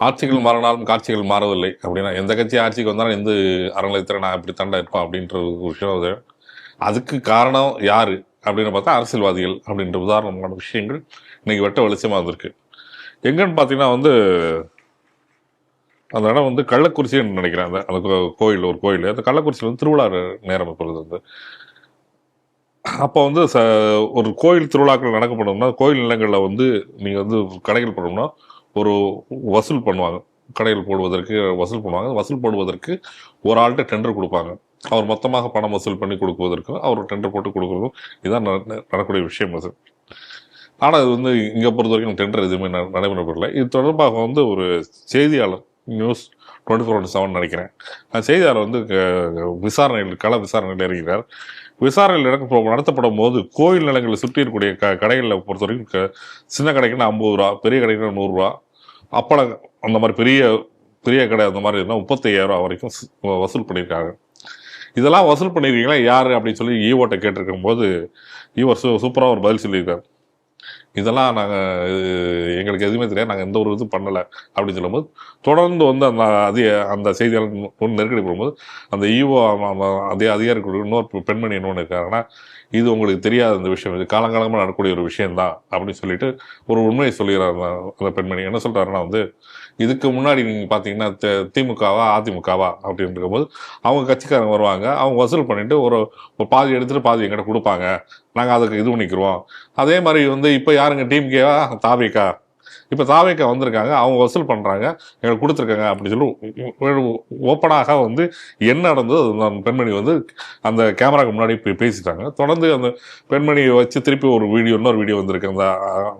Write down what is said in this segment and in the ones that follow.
ஆட்சிகள் மாறினாலும் காட்சிகள் மாறவில்லை அப்படின்னா எந்த கட்சி ஆட்சிக்கு வந்தாலும் எந்த அறநிலையத்துறை நான் இப்படி தண்டை இருப்பேன் அப்படின்ற ஒரு விஷயம் அது. அதுக்கு காரணம் யாரு அப்படின்னு பார்த்தா அரசியல்வாதிகள் அப்படின்ற உதாரணமான விஷயங்கள் இன்னைக்கு வெட்ட வெளிச்சமாக வந்திருக்கு. எங்கன்னு பார்த்தீங்கன்னா அந்த இடம் கள்ளக்குறிச்சின்னு நினைக்கிறேன். அந்த கோயில் ஒரு கோயில், அந்த கள்ளக்குறிச்சியில் திருவிழா நேரம் இப்பொழுது அப்போ ஒரு கோயில் திருவிழாக்கள் நடக்கப்படணும்னா கோயில் நிலங்களில் நீங்கள் கடைகள் போடணும்னா ஒரு வசூல் பண்ணுவாங்க. கடைகள் போடுவதற்கு வசூல் பண்ணுவாங்க. வசூல் போடுவதற்கு ஒரு ஆள்கிட்ட டெண்டர் கொடுப்பாங்க. அவர் மொத்தமாக பணம் வசூல் பண்ணி கொடுக்குவதற்கும் அவர் டெண்டர் போட்டு கொடுக்குறதும் இதுதான் நடக்கக்கூடிய விஷயம் அது. ஆனால் இது இங்கே பொறுத்த வரைக்கும் டெண்டர் எதுவுமே நடைமுறைப்படலை. இது தொடர்பாக ஒரு செய்தியாளர் நியூஸ் 24/7 நினைக்கிறேன், செய்தியாளர் விசாரணைகள் கள விசாரணைகள் இறங்கிறார். விசாரணைகள் நடத்தப்படும் போது கோயில் நிலங்களை சுற்றி இருக்கக்கூடிய கடைகளில் பொறுத்த வரைக்கும் சின்ன கடைக்குன்னா 50 ரூபா, பெரிய கடைக்குன்னா 100 ரூபா, அப்பளம் அந்த மாதிரி பெரிய கடை அந்த மாதிரி இருந்தால் 35,000 ரூபா வரைக்கும் வசூல் பண்ணியிருக்காங்க. இதெல்லாம் வசூல் பண்ணியிருக்கீங்களா யார் அப்படின்னு சொல்லி ஈவோட்ட கேட்டிருக்கும் போது ஈவர் சூப்பராக ஒரு பதில் சொல்லியிருக்காரு. இதெல்லாம் எங்களுக்கு எதுவுமே தெரியாது, நாங்கள் எந்த ஒரு இதுவும் பண்ணலை அப்படின்னு சொல்லும்போது தொடர்ந்து அந்த செய்தியாளர் நெருக்கடி போகும்போது அந்த ஈவோ அதே அதிகாரிகளுக்கு இன்னொரு பெண்மணி என்னொன்று இருக்காங்கன்னா, இது உங்களுக்கு தெரியாத இந்த விஷயம், இது காலங்காலமாக நடக்கக்கூடிய ஒரு விஷயம்தான் அப்படின்னு சொல்லிட்டு ஒரு உண்மையை சொல்லிடுறாரு. அந்த பெண்மணி என்ன சொல்கிறாருன்னா இதுக்கு முன்னாடி நீங்கள் பார்த்தீங்கன்னா திமுகவா அதிமுகவா அப்படின்னு இருக்கும்போது அவங்க கட்சிக்காரங்க வருவாங்க, அவங்க வசூல் பண்ணிட்டு ஒரு பாதி எடுத்துகிட்டு பாதி எங்கிட்ட கொடுப்பாங்க, நாங்கள் அதுக்கு இது பண்ணிக்கிறோம். அதே மாதிரி இப்போ யாருங்க டிஎம்கேவா தாவேகா, இப்போ தாவேகா வந்திருக்காங்க, அவங்க வசூல் பண்ணுறாங்க, எங்களுக்கு கொடுத்துருக்காங்க அப்படின்னு சொல்லி ஓப்பனாக என்ன நடந்தது அந்த பெண்மணி அந்த கேமராக்கு முன்னாடி பேசிட்டாங்க. தொடர்ந்து அந்த பெண்மணியை வச்சு திருப்பி இன்னொரு வீடியோ வந்திருக்கு.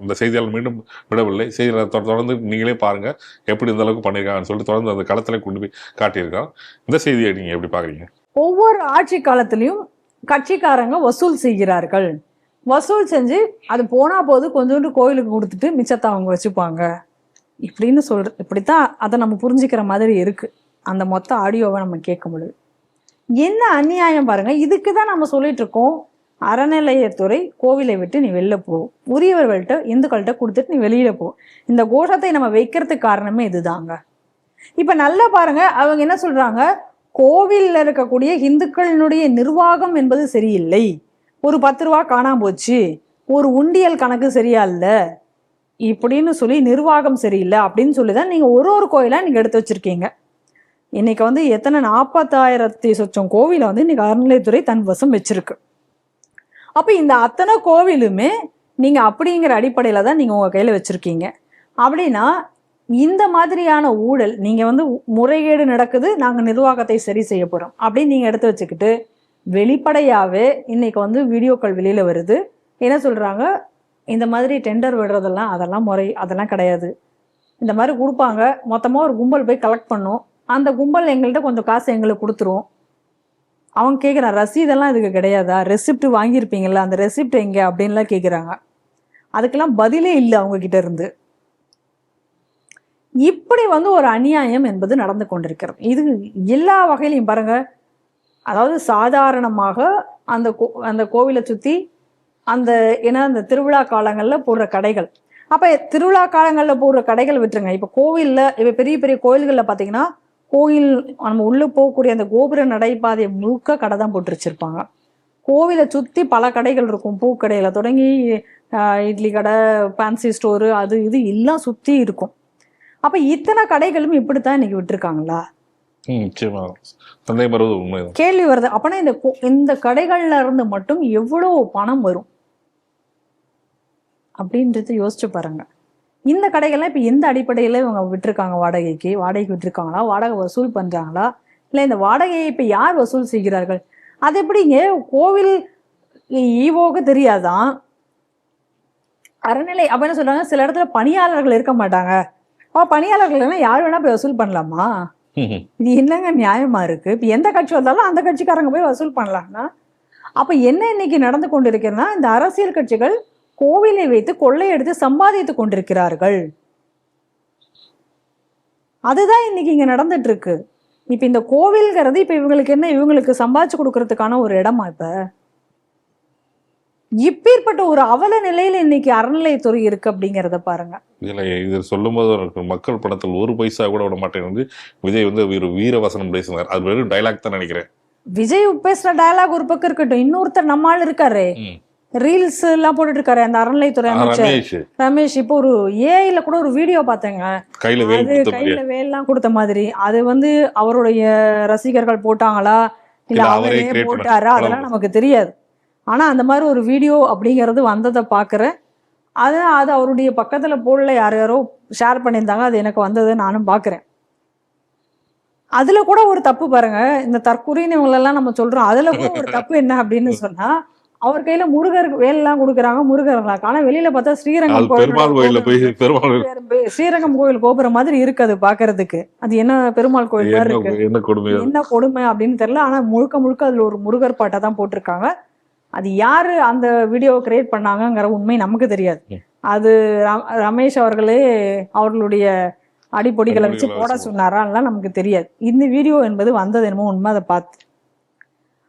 அந்த செய்தியாளர் மீண்டும் விடவில்லை. செய்தியாளர் தொடர்ந்து நீங்களே பாருங்கள் எப்படி இந்த அளவுக்கு பண்ணியிருக்காங்கன்னு சொல்லிட்டு தொடர்ந்து அந்த களத்தில் கொண்டு போய் காட்டியிருக்காங்க. இந்த செய்தியை நீங்கள் எப்படி பார்க்குறீங்க? ஒவ்வொரு ஆட்சி காலத்திலையும் கட்சிக்காரங்க வசூல் செய்கிறார்கள். வசூல் செஞ்சு அது போனா போது கொஞ்சோண்டு கோயிலுக்கு கொடுத்துட்டு மிச்சத்தை அவங்க வச்சுப்பாங்க இப்படின்னு இப்படித்தான் அதை நம்ம புரிஞ்சுக்கிற மாதிரி இருக்கு. அந்த மொத்த ஆடியோவை நம்ம கேட்க முடியுது. என்ன அநியாயம் பாருங்க. இதுக்கு தான் நம்ம சொல்லிட்டு இருக்கோம், அறநிலையத்துறை கோவிலை விட்டு நீ வெளில போ, உரியவர்கள்ட்ட இந்துக்கள்கிட்ட கொடுத்துட்டு நீ வெளியில போ. இந்த கோஷத்தை நம்ம வைக்கிறதுக்கு காரணமே இதுதாங்க. இப்ப நல்லா பாருங்க, அவங்க என்ன சொல்றாங்க, கோவில்ல இருக்கக்கூடிய இந்துக்களினுடைய நிர்வாகம் என்பது சரியில்லை, ஒரு 10 ரூபா காணாம போச்சு, ஒரு உண்டியல் கணக்கு சரியா இல்ல இப்படின்னு சொல்லி நிர்வாகம் சரியில்லை அப்படின்னு சொல்லிதான் நீங்க ஒரு கோயிலா நீங்க எடுத்து வச்சிருக்கீங்க. இன்னைக்கு எத்தனை 40,000 சொச்சம் கோவிலை இன்னைக்கு அறநிலையத்துறை தன் வசம் வச்சிருக்கு. அப்ப இந்த அத்தனை கோவிலுமே நீங்க அப்படிங்கிற அடிப்படையில தான் நீங்க உங்க கையில வச்சிருக்கீங்க. அப்படின்னா இந்த மாதிரியான ஊழல் நீங்க முறைகேடு நடக்குது, நாங்க நிர்வாகத்தை சரி செய்ய போறோம் அப்படின்னு நீங்க எடுத்து வச்சுக்கிட்டு வெளிப்படையாவே இன்னைக்கு வீடியோக்கள் வெளியில வருது. என்ன சொல்றாங்க, இந்த மாதிரி டெண்டர் விடுறதெல்லாம் அதெல்லாம் முறை, அதெல்லாம் கிடையாது, இந்த மாதிரி கொடுப்பாங்க, மொத்தமா ஒரு கும்பல் போய் கலெக்ட் பண்ணும், அந்த கும்பல் எங்கள்கிட்ட கொஞ்சம் காசு எங்களுக்கு கொடுத்துரும். அவங்க கேட்குறான், ரசீதெல்லாம் இதுக்கு கிடையாதா, ரெசிப்ட் வாங்கியிருப்பீங்கல்ல, அந்த ரெசிப்ட் எங்க அப்படின்லாம் கேட்குறாங்க. அதுக்கெல்லாம் பதிலே இல்லை அவங்க கிட்ட இருந்து. இப்படி ஒரு அநியாயம் என்பது நடந்து கொண்டிருக்கிறது. இது எல்லா வகையிலையும் பாருங்க. அதாவது சாதாரணமாக அந்த கோவிலை சுற்றி அந்த திருவிழா காலங்களில் போடுற கடைகள், அப்போ திருவிழா காலங்களில் போடுற கடைகள் விட்டுருங்க. இப்போ கோவிலில், இப்போ பெரிய பெரிய கோயில்களில் பார்த்தீங்கன்னா கோயில் நம்ம உள்ளே போகக்கூடிய அந்த கோபுர நடைபாதையை முழுக்க கடை தான் போட்டு வச்சிருப்பாங்க. கோவிலை சுற்றி பல கடைகள் இருக்கும், பூக்கடையில் தொடங்கி இட்லி கடை, ஃபேன்சி ஸ்டோரு, அது இது எல்லாம் சுற்றி இருக்கும். அப்போ இத்தனை கடைகளும் இப்படித்தான் இன்னைக்கு விட்டுருக்காங்களா? கேள்வி வருது. அப்பனா இந்த கடைகள்ல இருந்து மட்டும் எவ்வளவு பணம் வரும் அப்படின்றது யோசிச்சு பாருங்க. இந்த கடைகள்லாம் இப்ப எந்த அடிப்படையில இவங்க விட்டுருக்காங்க? வாடகைக்கு விட்டுருக்காங்களா, வாடகை வசூல் பண்றாங்களா, இல்ல இந்த வாடகையை இப்ப யார் வசூல் செய்கிறார்கள்? அது எப்படிங்க கோவில் ஈவோக்கு தெரியாதான்? அறநிலை அப்ப என்ன சொல்றாங்க, சில இடத்துல பணியாளர்கள் இருக்க மாட்டாங்க, பணியாளர்கள் யார் வேணா போய் வசூல் பண்ணலாமா? இது என்னங்க நியாயமா இருக்கு? இப்ப எந்த கட்சி வந்தாலும் அந்த கட்சிக்காரங்க போய் வசூல் பண்ணலாம்னா அப்ப என்ன இன்னைக்கு நடந்து கொண்டிருக்கிறதுனா, இந்த அரசியல் கட்சிகள் கோவிலை வைத்து கொள்ளையடித்து சம்பாதித்து கொண்டிருக்கிறார்கள். அதுதான் இன்னைக்கு இங்க நடந்துட்டு இருக்கு. இப்ப இந்த கோவில்ங்கிறது இப்ப இவங்களுக்கு என்ன, இவங்களுக்கு சம்பாதிச்சு கொடுக்கறதுக்கான ஒரு இடமா? இப்பேற்பட்ட ஒரு அவல நிலையில இன்னைக்கு அறநிலையத்துறை இருக்கு அப்படிங்கிறத பாருங்க. இது சொல்லும்போது எனக்கு மக்கள் படத்தில் ஒரு பைசா கூட விட மாட்டேன் வந்து விஜய் வந்து வீர வசனம் பேசினார். அது வெறும் டைலாக் தான் நினைக்கிறேன். விஜய் பேசுற டயலாக் ஒரு பக்கம் இருக்கட்டும், இன்னொருத்தர் நம்மால் இருக்காரு, ரீல்ஸ் எல்லாம் போட்டுட்டு இருக்காரு அந்த அறநிலைத்துறை அமைச்சர் ரமேஷ். இப்போ ஒரு ஏஐல கூட ஒரு வீடியோ பார்த்தேங்க, கையில வேல்லாம் கொடுத்த மாதிரி. அது வந்து அவருடைய ரசிகர்கள் போட்டாங்களா இல்ல அவரே போட்டாரா அதெல்லாம் நமக்கு தெரியாது. ஆனா அந்த மாதிரி ஒரு வீடியோ அப்படிங்கிறது வந்ததை பாக்குறேன். அது அவருடைய பக்கத்துல போடல, யாரோ ஷேர் பண்ணியிருந்தாங்க, அது எனக்கு வந்தது, நானும் பாக்குறேன். அதுல கூட ஒரு தப்பு பாருங்க, இந்த தற்குறின்னு இவங்களெல்லாம் நம்ம சொல்றோம், அதுல கூட ஒரு தப்பு என்ன அப்படின்னு சொன்னா, அவர் கையில முருகர் வேலெல்லாம் கொடுக்குறாங்க, முருகர்களாக்கு. ஆனா வெளியில பார்த்தா ஸ்ரீரங்கம் ஸ்ரீரங்கம் கோயில் கோபுரம் மாதிரி இருக்கு அது பாக்குறதுக்கு. அது என்ன பெருமாள் கோயில் மாதிரி இருக்கு, என்ன கொடுமை அப்படின்னு தெரியல. ஆனா முழுக்க அதுல ஒரு முருகர் பாட்டை தான் போட்டிருக்காங்க. அது யாரு அந்த வீடியோ கிரியேட் பண்ணாங்கிற உண்மை நமக்கு தெரியாது. அது ரமேஷ் அவர்களே அவர்களுடைய அடிப்பொடிகளை வச்சு போட சொன்னாரான்லாம் நமக்கு தெரியாது. இந்த வீடியோ என்பது வந்தது என்னமோ உண்மை, அதை பார்த்து.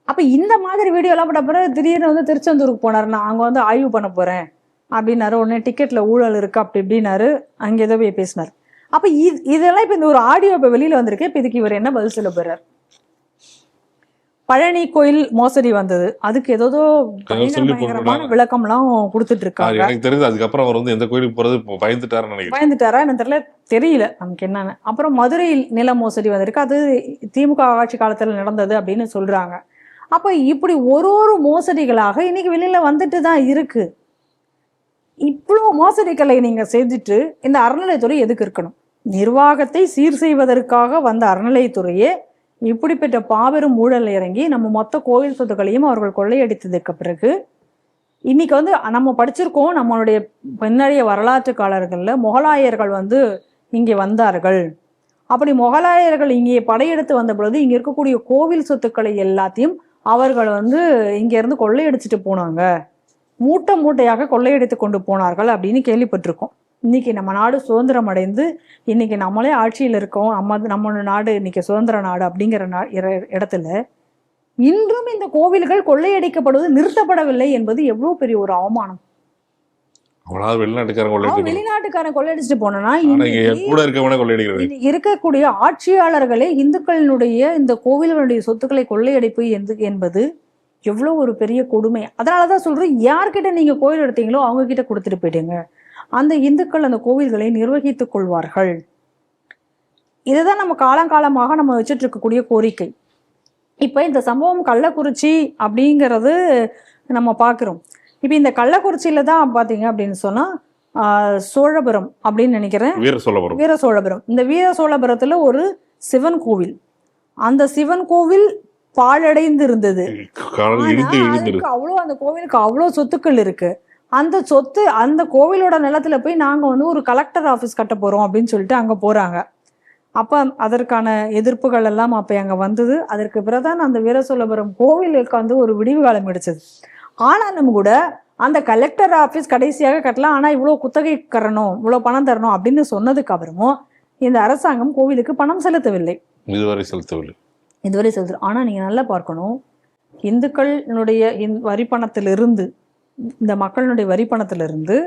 அப்ப இந்த மாதிரி வீடியோ எல்லாம் போட்ட பிறகு திடீர்னு வந்து திருச்செந்தூருக்கு போனாருன்னா அங்க வந்து ஆய்வு பண்ண போறேன் அப்படின்னாரு. உடனே டிக்கெட்ல ஊழல் இருக்கு அப்படி இப்படின்னாரு, அங்க ஏதோ போய் பேசினாரு. அப்ப இதெல்லாம் இப்ப இந்த ஒரு ஆடியோ இப்ப வெளியில வந்திருக்கு. இப்ப இதுக்கு இவர் என்ன பதில் சொல்ல போறார்? பழனி கோயில் மோசடி வந்தது, அதுக்கு ஏதோ பயங்கரமான விளக்கம் எல்லாம் கொடுத்துட்டு இருக்காங்க. எனக்கு தெரியுது அதுக்கப்புறம் அவர் வந்து எந்த கோயிலுக்கு போறது பயந்துட்டாரா என்ன தெரியல நமக்கு என்னன்னு. அப்புறம் மதுரையில் நில மோசடி வந்திருக்கு, அது திமுக ஆட்சி காலத்துல நடந்தது அப்படின்னு சொல்றாங்க. அப்ப இப்படி ஒரு மோசடிகளாக இன்னைக்கு வெளியில வந்துட்டு தான் இருக்கு. இவ்வளவு மோசடிகளை நீங்க செஞ்சுட்டு இந்த அறநிலைத்துறை எதுக்கு இருக்கணும்? நிர்வாகத்தை சீர் செய்வதற்காக வந்த அறநிலைத்துறையே இப்படிப்பட்ட பாபெரும் ஊழல் இறங்கி நம்ம மொத்த கோயில் சொத்துக்களையும் அவர்கள் கொள்ளையடித்ததுக்கு பிறகு இன்னைக்கு வந்து நம்ம படிச்சிருக்கோம், நம்மளுடைய பின்னடைய வரலாற்று காலங்கள்ல முகலாயர்கள் வந்து இங்கே வந்தார்கள். அப்படி முகலாயர்கள் இங்கே படையெடுத்து வந்த பொழுது இங்க இருக்கக்கூடிய கோவில் சொத்துக்களை எல்லாத்தையும் அவர்கள் வந்து இங்க இருந்து கொள்ளையடிச்சிட்டு போனாங்க, மூட்டையாக கொள்ளையடித்து கொண்டு போனார்கள் அப்படின்னு கேள்விப்பட்டிருக்கோம். இன்னைக்கு நம்ம நாடு சுதந்திரம் அடைந்து இன்னைக்கு நம்மளே ஆட்சியில் இருக்கோம், நம்ம நாடு இன்னைக்கு சுதந்திர நாடு அப்படிங்கிற இடத்துல இன்றும் இந்த கோவில்கள் கொள்ளையடிக்கப்படுவது நிறுத்தப்படவில்லை என்பது எவ்வளவு பெரிய ஒரு அவமானம். வெளிநாட்டுக்காரன் கொள்ளையடிச்சுட்டு போனா இருக்கக்கூடிய ஆட்சியாளர்களே இந்துக்களினுடைய இந்த கோவில்களுடைய சொத்துக்களை கொள்ளையடிப்பு என்பது எவ்வளவு ஒரு பெரிய கொடுமை. அதனாலதான் சொல்றேன், யார்கிட்ட நீங்க கோயில் எடுத்தீங்களோ அவங்க கிட்ட கொடுத்துட்டு போயிடுங்க, அந்த இந்துக்கள் அந்த கோவில்களை நிர்வகித்துக் கொள்வார்கள். இதுதான் நம்ம காலங்காலமாக நம்ம வச்சுட்டு இருக்கக்கூடிய கோரிக்கை. இப்ப இந்த சம்பவம் கள்ளக்குறிச்சி அப்படிங்கிறது நம்ம பாக்குறோம். இப்ப இந்த கள்ளக்குறிச்சியில தான் பாத்தீங்க அப்படின்னு சொன்னா சோழபுரம் அப்படின்னு நினைக்கிறேன், வீர சோழபுரம். இந்த வீர சோழபுரத்துல ஒரு சிவன் கோவில், அந்த சிவன் கோவில் பாழடைந்து இருந்தது. அவ்வளோ அந்த கோவிலுக்கு அவ்வளோ சொத்துக்கள் இருக்கு. அந்த சொத்து அந்த கோவிலோட நிலத்துல போய் நாங்க வந்து ஒரு கலெக்டர் ஆபீஸ் கட்ட போறோம் அப்படின்னு சொல்லிட்டு அங்க போறாங்க. அப்ப அதற்கான எதிர்ப்புகள் எல்லாம் அப்ப அங்க வந்தது. அதற்கு பிறகுதான் அந்த வீரசோழபுரம் கோவிலுக்கு வந்து ஒரு விடிவு காலம் கிடைச்சது. ஆனாலும் கூட அந்த கலெக்டர் ஆபீஸ் கடைசியாக கட்டலாம், ஆனா இவ்வளவு குத்தகை தரணும், இவ்வளவு பணம் தரணும் அப்படின்னு சொன்னதுக்கு அப்புறமும் இந்த அரசாங்கம் கோவிலுக்கு பணம் செலுத்தவில்லை, இதுவரை செலுத்து. ஆனா நீங்க நல்லா பார்க்கணும், இந்துக்களுடைய வரி பணத்திலிருந்து, இந்த மக்களுடைய வரி பணத்திலிருந்து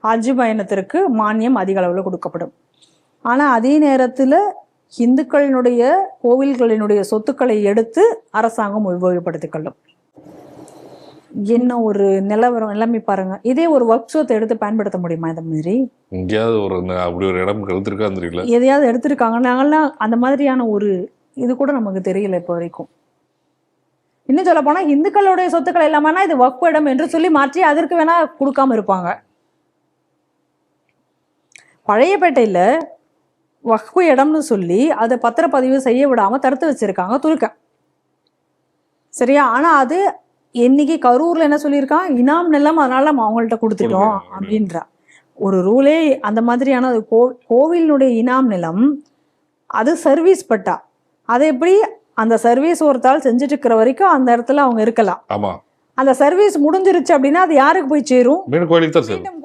ஹஜ் பயணத்திற்கு மானியம் அதிக அளவுல கொடுக்கப்படும். ஆனா அதே நேரத்துல இந்துக்களினுடைய கோவில்களினுடைய சொத்துக்களை எடுத்து அரசாங்கம் உபயோகப்படுத்திக் கொள்ளும். என்ன ஒரு நிலைமை பாருங்க. இதே ஒரு ஒர்க் ஷாப் எடுத்து பயன்படுத்த முடியுமா? இந்த மாதிரி எதையாவது எடுத்திருக்காங்க? நாங்கெல்லாம் அந்த மாதிரியான ஒரு இது கூட நமக்கு தெரியல இப்போ வரைக்கும். இன்னும் சொல்ல போனா இந்துக்களுடைய சொத்துக்கள் இல்லாமனா இது வக்ஃப் இடம் என்று சொல்லி மாற்றி அதற்கு வேணா கொடுக்காம இருப்பாங்க. பழையப்பேட்டையில வக்ஃப் இடம்னு சொல்லி அதை பத்திரப்பதிவு செய்ய விடாம தடுத்து வச்சிருக்காங்க துருக்க, சரியா? ஆனா அது என்னைக்கு கரூர்ல என்ன சொல்லியிருக்கான், இனாம் நிலம், அதனால நம்ம அவங்கள்ட்ட கொடுத்துட்டோம் அப்படின்ற ஒரு ரூலே. அந்த மாதிரியான கோவிலினுடைய இனாம் நிலம் அது சர்வீஸ் பட்டா, அதை எப்படி அந்த சர்வீஸ் ஒருத்தால் செஞ்சுட்டு இருக்கிற வரைக்கும் அந்த இடத்துல அவங்க இருக்கலாம். அந்த சர்வீஸ் முடிஞ்சிருச்சு அப்படின்னா அது யாருக்கு போய் சேரும்? மீண்டும்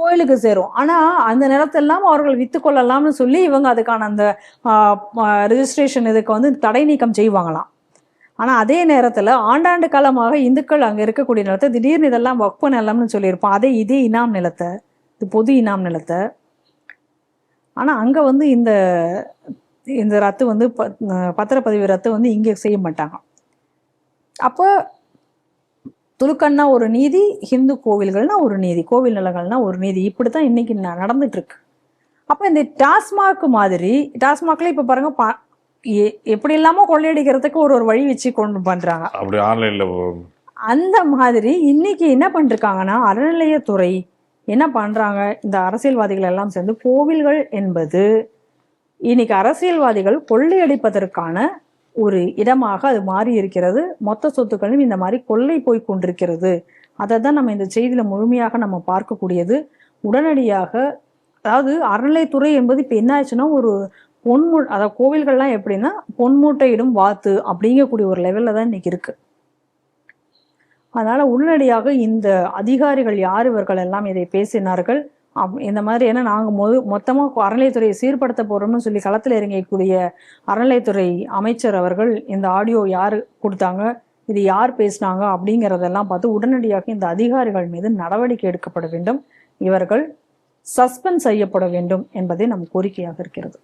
கோயிலுக்கு சேரும். ஆனா அந்த நிலத்தெல்லாம் அவர்கள் வித்து கொள்ளலாம்னு சொல்லி இவங்க அதுக்கான அந்த ரெஜிஸ்ட்ரேஷன் இதுக்கு வந்து தடை நீக்கம் செய்வாங்களாம். ஆனா அதே நேரத்துல ஆண்டாண்டு காலமாக இந்துக்கள் அங்க இருக்கக்கூடிய நிலத்தை திடீர்னு இதெல்லாம் வக்ஃப் நிலம்னு சொல்லியிருப்போம். இதே இனாம் நிலத்தை, இது பொது இனாம் நிலத்தை ஆனால் அங்கே வந்து இந்த இந்த ரத்து வந்து பத்திரப்பதிவு ரத்து வந்து இங்கே செய்ய மாட்டாங்க. அப்போ துலுக்கன்னா ஒரு நீதி, ஹிந்து கோவில்கள்னா ஒரு நீதி, கோவில் நிலங்கள்னா ஒரு நீதி, இப்படி தான் இன்னைக்கு நடந்துட்டு இருக்கு. அப்போ இந்த டாஸ்மாக் மாதிரி, டாஸ்மாக்ல இப்போ பாருங்க எப்படி இல்லாம கொள்ளையடிக்கிறதுக்கு ஒரு வழி வச்சு கொண்டு பண்றாங்க. அப்படி ஆன்லைன்ல அந்த மாதிரி இன்னைக்கு என்ன பண்ணிருக்காங்கன்னா, அறநிலையத்துறை என்ன பண்றாங்க, இந்த அரசியல்வாதிகள் எல்லாம் சேர்ந்து கோவில்கள் என்பது இன்னைக்கு அரசியல்வாதிகள் கொள்ளையடிப்பதற்கான ஒரு இடமாக அது மாறி இருக்கிறது. மொத்த சொத்துக்களும் இந்த மாதிரி கொள்ளை போய் கொண்டிருக்கிறது. அதை தான் நம்ம இந்த செய்தியில முழுமையாக நம்ம பார்க்கக்கூடியது. உடனடியாக அதாவது அறநிலைத்துறை என்பது இப்போ என்ன ஆச்சுன்னா, ஒரு அதாவது கோவில்கள்லாம் எப்படின்னா பொன்மூட்டையிடும் வாத்து அப்படிங்கக்கூடிய ஒரு லெவல்ல தான் இன்னைக்கு இருக்கு. அதனால உடனடியாக இந்த அதிகாரிகள் யார் இவர்கள் எல்லாம் இதை பேசினார்கள், இந்த மாதிரி ஏன்னா நாங்கள் மொத்தமாக அறநிலையத்துறையை சீர்படுத்த போறோம்னு சொல்லி களத்தில் இறங்கக்கூடிய அறநிலையத்துறை அமைச்சர் அவர்கள் இந்த ஆடியோ யார் கொடுத்தாங்க, இது யார் பேசினாங்க அப்படிங்கிறதெல்லாம் பார்த்து உடனடியாக இந்த அதிகாரிகள் மீது நடவடிக்கை எடுக்கப்பட வேண்டும், இவர்கள் சஸ்பெண்ட் செய்யப்பட வேண்டும் என்பதே நம் கோரிக்கையாக இருக்கிறது.